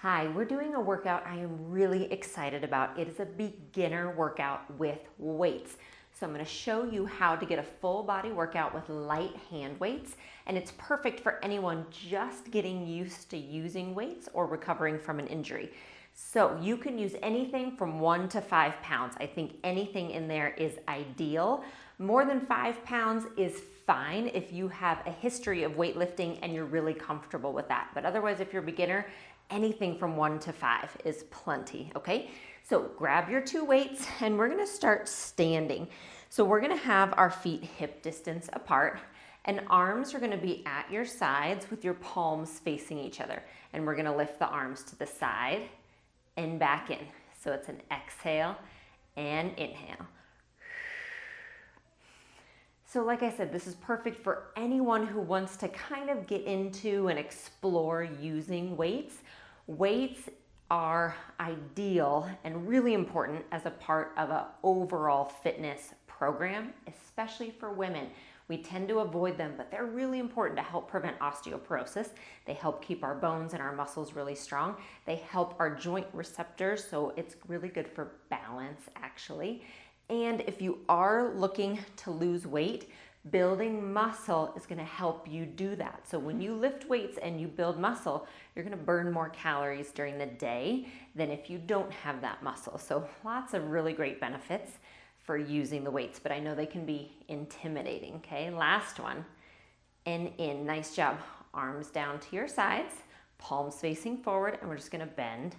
Hi, we're doing a workout I am really excited about. It is a beginner workout with weights. So I'm going to show you how to get a full body workout with light hand weights, and it's perfect for anyone just getting used to using weights or recovering from an injury. So you can use anything from 1 to 5 pounds. I think anything in there is ideal. More than 5 pounds is fine if you have a history of weightlifting and you're really comfortable with that. But otherwise, if you're a beginner, anything from 1 to 5 is plenty, okay? So grab your 2 weights and we're gonna start standing. So we're gonna have our feet hip distance apart and arms are gonna be at your sides with your palms facing each other. And we're gonna lift the arms to the side and back in. So it's an exhale and inhale. So like I said, this is perfect for anyone who wants to kind of get into and explore using weights. Weights are ideal and really important as a part of an overall fitness program, especially for women. We tend to avoid them, but they're really important to help prevent osteoporosis. They help keep our bones and our muscles really strong. They help our joint receptors, so it's really good for balance actually. And if you are looking to lose weight, building muscle is gonna help you do that. So when you lift weights and you build muscle, you're gonna burn more calories during the day than if you don't have that muscle. So lots of really great benefits for using the weights, but I know they can be intimidating, okay? Last one, and in, nice job. Arms down to your sides, palms facing forward, and we're just gonna bend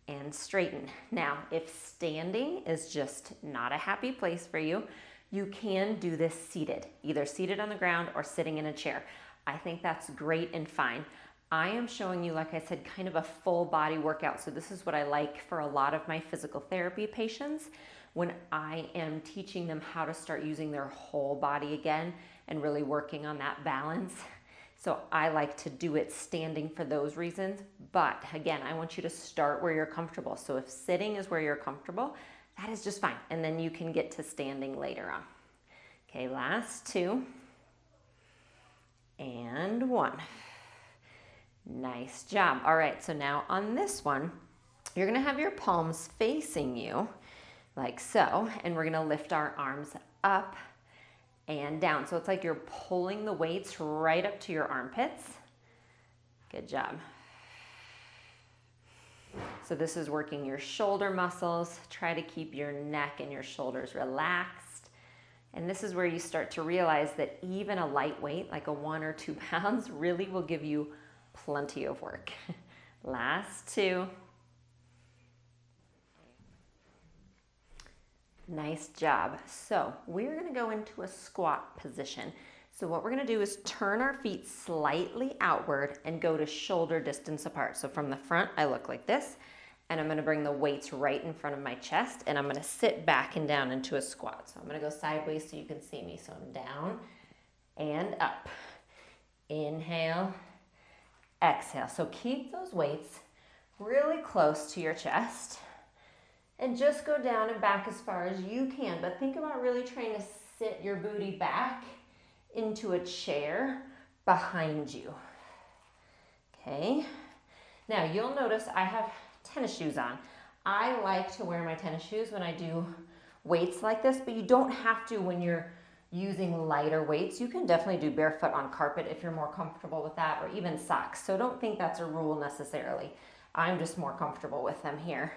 and straighten. Now, if standing is just not a happy place for you, you can do this seated, either seated on the ground or sitting in a chair. I think that's great and fine. I am showing you, like I said, kind of a full body workout. So this is what I like for a lot of my physical therapy patients when I am teaching them how to start using their whole body again and really working on that balance. So I like to do it standing for those reasons. But again, I want you to start where you're comfortable. So if sitting is where you're comfortable, that is just fine. And then you can get to standing later on. Okay, last 2. And 1. Nice job. All right, so now on this one, you're gonna have your palms facing you like so, and we're gonna lift our arms up and down. So it's like you're pulling the weights right up to your armpits. Good job. So this is working your shoulder muscles. Try to keep your neck and your shoulders relaxed. And this is where you start to realize that even a light weight, like a 1 or 2 pounds, really will give you plenty of work. Last 2. Nice job. So we're gonna go into a squat position. So what we're gonna do is turn our feet slightly outward and go to shoulder distance apart. So from the front, I look like this, and I'm gonna bring the weights right in front of my chest, and I'm gonna sit back and down into a squat. So I'm gonna go sideways so you can see me. So I'm down and up. Inhale, exhale. So keep those weights really close to your chest. And just go down and back as far as you can. But think about really trying to sit your booty back into a chair behind you. Okay. Now you'll notice I have tennis shoes on. I like to wear my tennis shoes when I do weights like this, but you don't have to when you're using lighter weights. You can definitely do barefoot on carpet if you're more comfortable with that, or even socks. So don't think that's a rule necessarily. I'm just more comfortable with them here.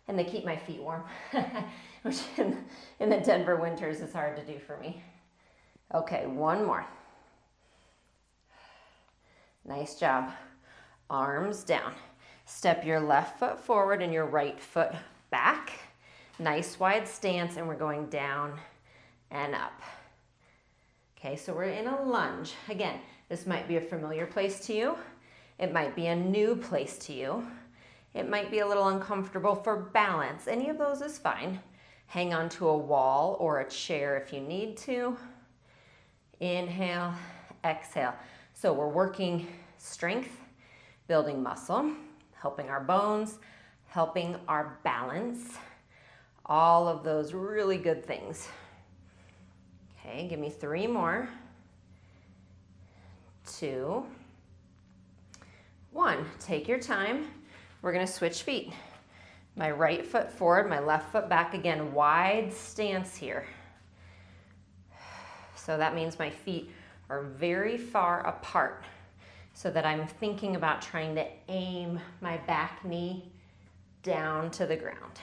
And they keep my feet warm, which in the Denver winters is hard to do for me. Okay, 1 more. Nice job. Arms down. Step your left foot forward and your right foot back. Nice wide stance, and we're going down and up. Okay, so we're in a lunge. Again, this might be a familiar place to you. It might be a new place to you. It might be a little uncomfortable for balance. Any of those is fine. Hang on to a wall or a chair if you need to. Inhale, exhale. So we're working strength, building muscle, helping our bones, helping our balance. All of those really good things. Okay, give me 3 more. 2, 1. Take your time. we're gonna switch feet. My right foot forward, my left foot back. Again, wide stance here. So that means my feet are very far apart so that I'm thinking about trying to aim my back knee down to the ground.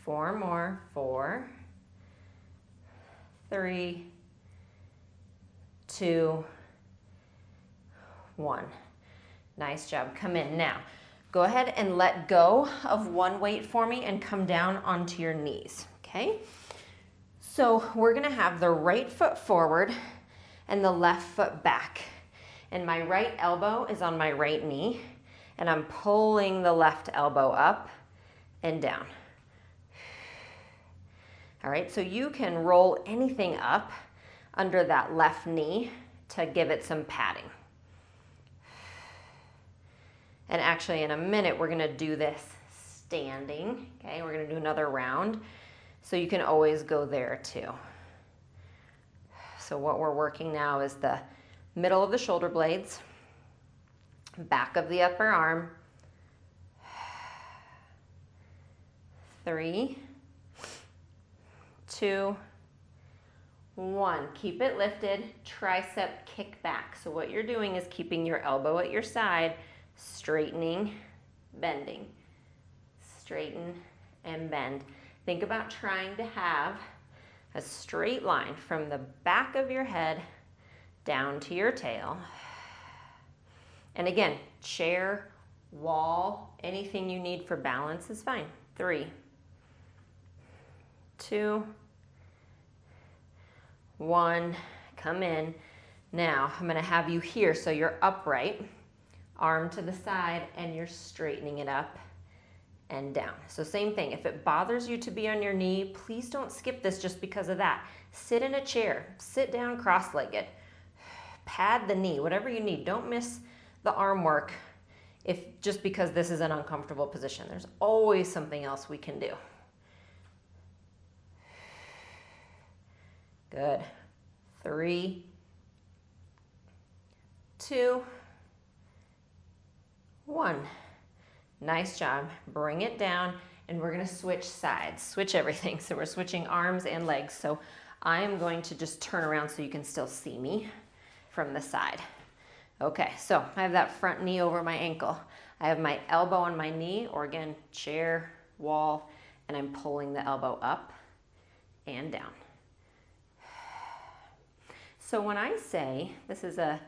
4 more. 4, 3, 2, 1. Nice job. Come in. Now, go ahead and let go of one weight for me and come down onto your knees, okay? So we're gonna have the right foot forward and the left foot back. And my right elbow is on my right knee, and I'm pulling the left elbow up and down. All right, so you can roll anything up under that left knee to give it some padding. And actually in a minute, we're gonna do this standing, okay? We're gonna do another round. So you can always go there too. So what we're working now is the middle of the shoulder blades, back of the upper arm. 3, 2, 1. Keep it lifted, tricep kick back. So what you're doing is keeping your elbow at your side, straightening, bending, straighten and bend. Think about trying to have a straight line from the back of your head down to your tail. And again, chair, wall, anything you need for balance is fine. 3, 2, 1, come in. Now, I'm gonna have you here so you're upright, arm to the side, and you're straightening it up and down. So same thing, if it bothers you to be on your knee, please don't skip this just because of that. Sit in a chair, sit down cross-legged, pad the knee, whatever you need. Don't miss the arm work just because this is an uncomfortable position. There's always something else we can do. Good. 3, 2, 1. Nice job. Bring it down, and we're gonna switch sides, switch everything. So we're switching arms and legs. So I am going to just turn around so you can still see me from the side. Okay, so I have that front knee over my ankle. I have my elbow on my knee, or again, chair, wall, and I'm pulling the elbow up and down. So when I say this is a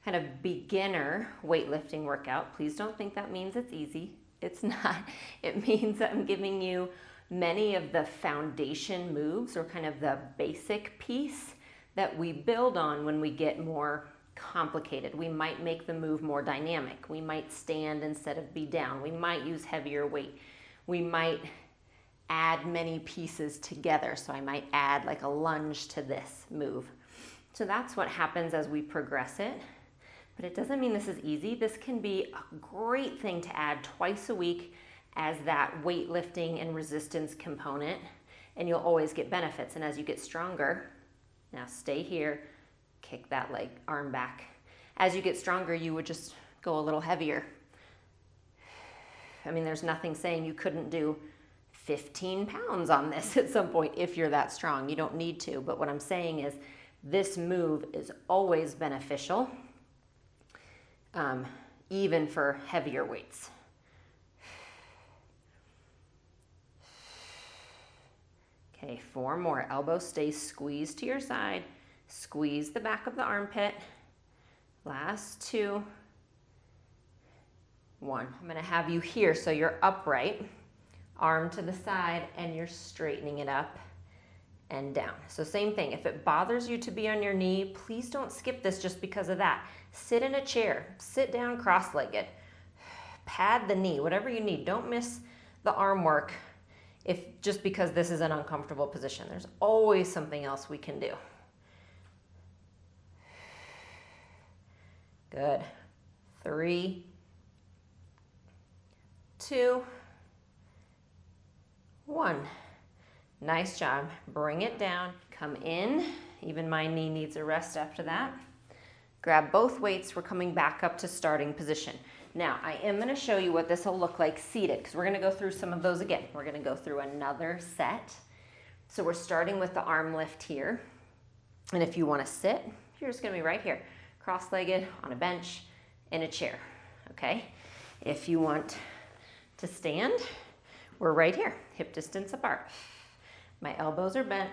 kind of beginner weightlifting workout, please don't think that means it's easy. It's not. It means that I'm giving you many of the foundation moves, or kind of the basic piece that we build on when we get more complicated. We might make the move more dynamic. We might stand instead of be down. We might use heavier weight. We might add many pieces together. So I might add like a lunge to this move. So that's what happens as we progress it. But it doesn't mean this is easy. This can be a great thing to add twice a week as that weightlifting and resistance component, and you'll always get benefits. And as you get stronger, now stay here, kick that leg, arm back. As you get stronger, you would just go a little heavier. I mean, there's nothing saying you couldn't do 15 pounds on this at some point if you're that strong. You don't need to, but what I'm saying is this move is always beneficial, even for heavier weights. Okay, 4 more. Elbow stays squeezed to your side. Squeeze the back of the armpit. Last 2. 1. I'm going to have you here so you're upright, arm to the side, and you're straightening it up and down. So same thing. If it bothers you to be on your knee, please don't skip this just because of that. Sit in a chair. Sit down cross-legged. Pad the knee, whatever you need. Don't miss the arm work just because this is an uncomfortable position. There's always something else we can do. Good. 3, 2, 1. Nice job. Bring it down. Come in. Even my knee needs a rest after that. Grab both weights. We're coming back up to starting position. Now, I am going to show you what this will look like seated, because we're going to go through some of those again. We're going to go through another set. So we're starting with the arm lift here. And if you want to sit, you're just going to be right here, cross-legged on a bench in a chair, okay? If you want to stand, we're right here, hip distance apart. My elbows are bent.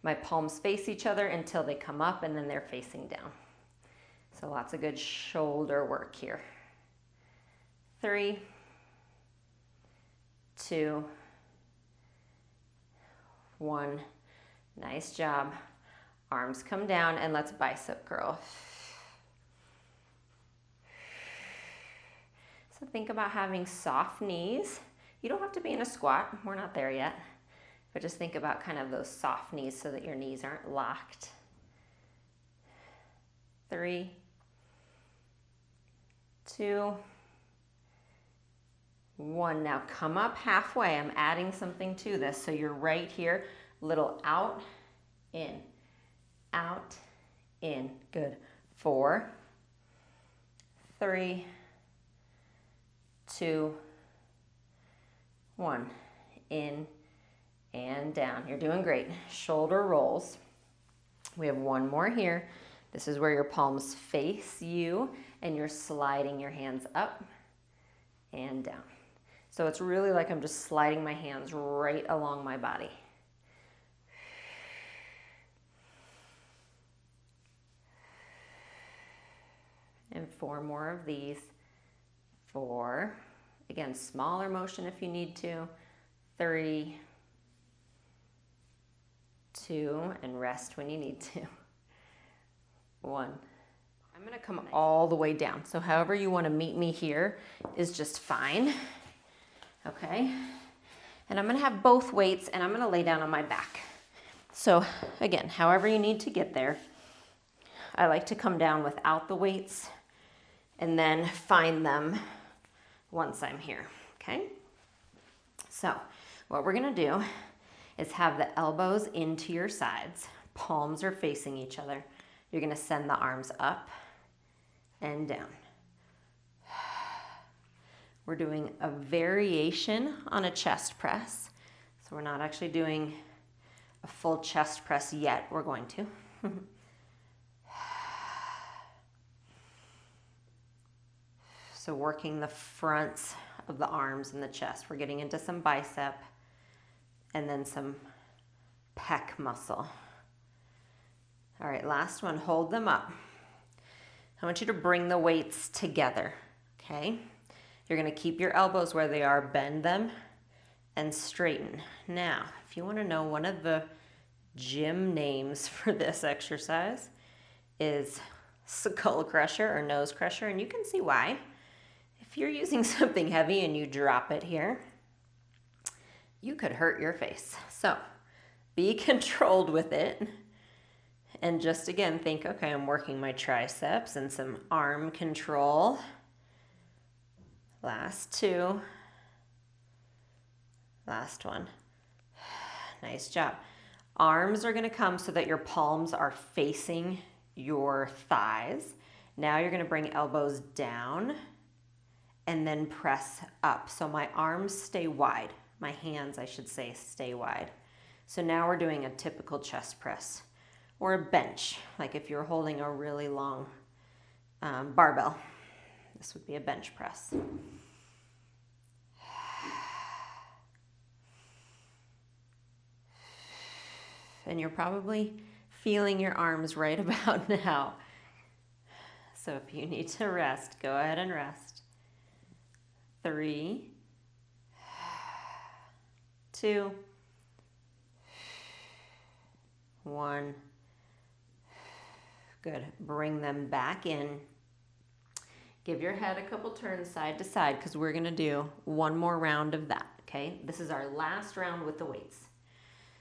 My palms face each other until they come up, and then they're facing down. So lots of good shoulder work here. 3, 2, 1. Nice job. Arms come down, and let's bicep curl. So think about having soft knees. You don't have to be in a squat. We're not there yet. But just think about kind of those soft knees so that your knees aren't locked. 3, 2, 1. Now come up halfway. I'm adding something to this. So you're right here, little out, in, out, in. Good. 4, 3, 2, 1. In and down. You're doing great. Shoulder rolls. We have one more here. This is where your palms face you and you're sliding your hands up and down. So it's really like I'm just sliding my hands right along my body. And 4 more of these. 4. Again, smaller motion if you need to. 3, 2, and rest when you need to. 1. I'm going to come all the way down. So however you want to meet me here is just fine. Okay. And I'm going to have both weights, and I'm going to lay down on my back. So again, however you need to get there. I like to come down without the weights and then find them once I'm here. Okay. So what we're going to do is have the elbows into your sides. Palms are facing each other. You're going to send the arms up and down. We're doing a variation on a chest press. So we're not actually doing a full chest press yet. We're going to. So working the fronts of the arms and the chest. We're getting into some bicep and then some pec muscle. All right, last one, hold them up. I want you to bring the weights together, okay? You're gonna keep your elbows where they are, bend them, and straighten. Now, if you wanna know, one of the gym names for this exercise is skull crusher or nose crusher, and you can see why. If you're using something heavy and you drop it here, you could hurt your face. So be controlled with it. And just again, think, okay, I'm working my triceps and some arm control. Last 2. Last one. Nice job. Arms are going to come so that your palms are facing your thighs. Now you're going to bring elbows down and then press up. So my arms stay wide. My hands, I should say, stay wide. So now we're doing a typical chest press. Or a bench, like if you're holding a really long barbell. This would be a bench press. And you're probably feeling your arms right about now. So if you need to rest, go ahead and rest. 3, 2, 1. Good. Bring them back in. Give your head a couple turns side to side because we're going to do one more round of that, okay? This is our last round with the weights.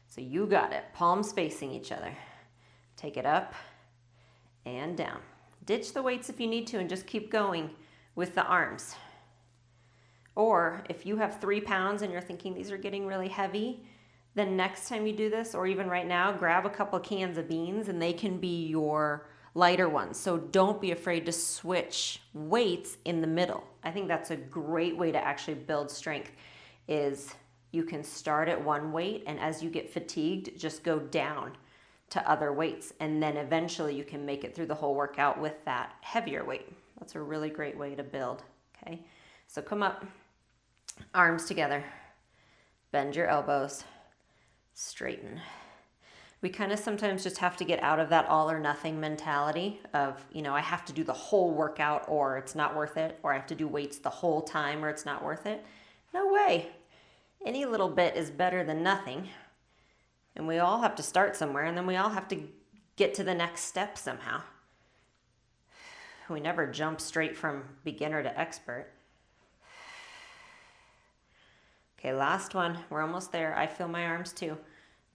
So you got it. Palms facing each other. Take it up and down. Ditch the weights if you need to and just keep going with the arms. Or if you have 3 pounds and you're thinking these are getting really heavy, the next time you do this, or even right now, grab a couple of cans of beans and they can be your lighter ones. So don't be afraid to switch weights in the middle. I think that's a great way to actually build strength, is you can start at one weight, and as you get fatigued, just go down to other weights. And then eventually you can make it through the whole workout with that heavier weight. That's a really great way to build, okay? So come up, arms together, bend your elbows, straighten. We kind of sometimes just have to get out of that all or nothing mentality of, you know, I have to do the whole workout or it's not worth it, or I have to do weights the whole time or it's not worth it. No way. Any little bit is better than nothing. And we all have to start somewhere, and then we all have to get to the next step somehow. We never jump straight from beginner to expert. Okay, last one. We're almost there. I feel my arms too.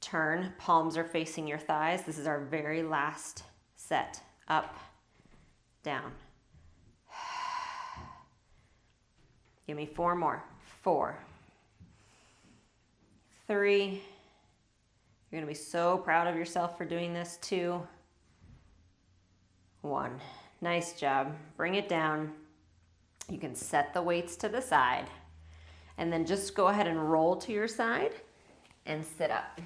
Turn, palms are facing your thighs. This is our very last set. Up, down. Give me 4 more. 4, 3. You're gonna be so proud of yourself for doing this. 2, 1. Nice job. Bring it down. You can set the weights to the side, and then just go ahead and roll to your side and sit up.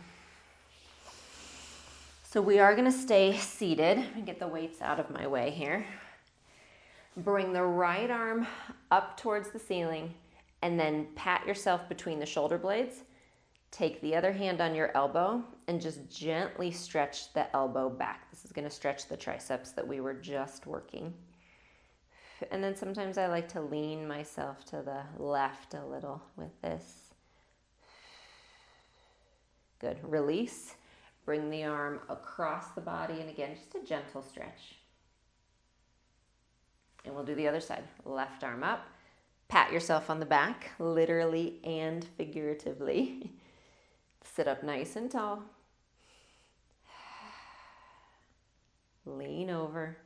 So we are gonna stay seated and get the weights out of my way here. Bring the right arm up towards the ceiling and then pat yourself between the shoulder blades. Take the other hand on your elbow and just gently stretch the elbow back. This is gonna stretch the triceps that we were just working. And then sometimes I like to lean myself to the left a little with this. Good, release. Bring the arm across the body, and again, just a gentle stretch. And we'll do the other side. Left arm up. Pat yourself on the back, literally and figuratively. Sit up nice and tall. Lean over.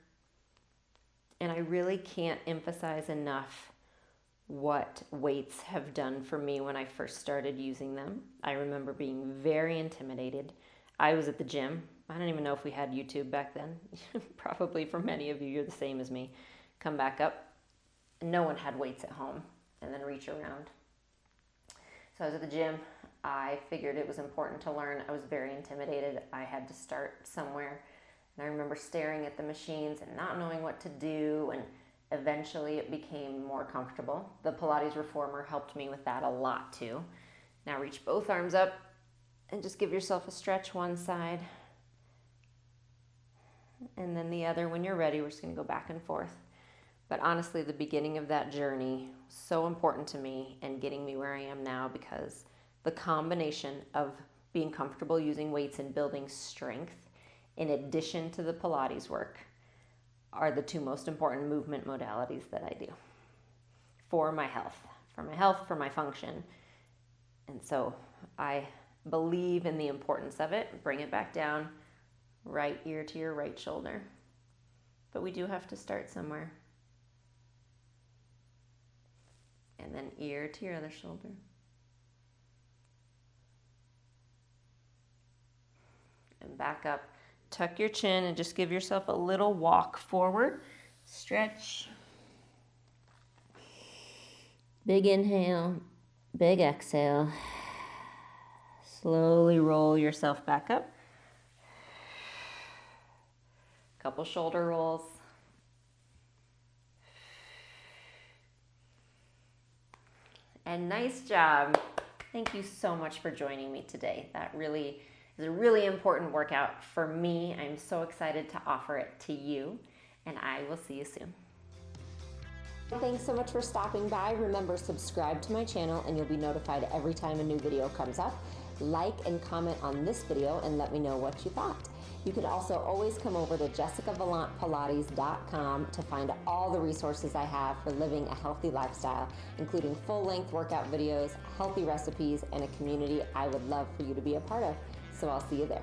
And I really can't emphasize enough what weights have done for me when I first started using them. I remember being very intimidated. I was at the gym. I don't even know if we had YouTube back then. Probably for many of you, you're the same as me. Come back up. No one had weights at home, and then reach around. So I was at the gym. I figured it was important to learn. I was very intimidated. I had to start somewhere. And I remember staring at the machines and not knowing what to do, and eventually it became more comfortable. The Pilates Reformer helped me with that a lot too. Now reach both arms up and just give yourself a stretch one side. And then the other. When you're ready, we're just gonna go back and forth. But honestly, the beginning of that journey was so important to me and getting me where I am now, because the combination of being comfortable using weights and building strength in addition to the Pilates work are the 2 most important movement modalities that I do for my health, for my function. And so I believe in the importance of it. Bring it back down, right ear to your right shoulder. But we do have to start somewhere. And then ear to your other shoulder. And back up. Tuck your chin and just give yourself a little walk forward. Stretch. Big inhale, big exhale. Slowly roll yourself back up. Couple shoulder rolls. And nice job. Thank you so much for joining me today. That really is a really important workout for me. I'm so excited to offer it to you, and I will see you soon. Thanks so much for stopping by. Remember, subscribe to my channel and you'll be notified every time a new video comes up. Like and comment on this video and let me know what you thought. You could also always come over to jessicavalantpilates.com to find all the resources I have for living a healthy lifestyle, including full-length workout videos, healthy recipes, and a community I would love for you to be a part of. So I'll see you there.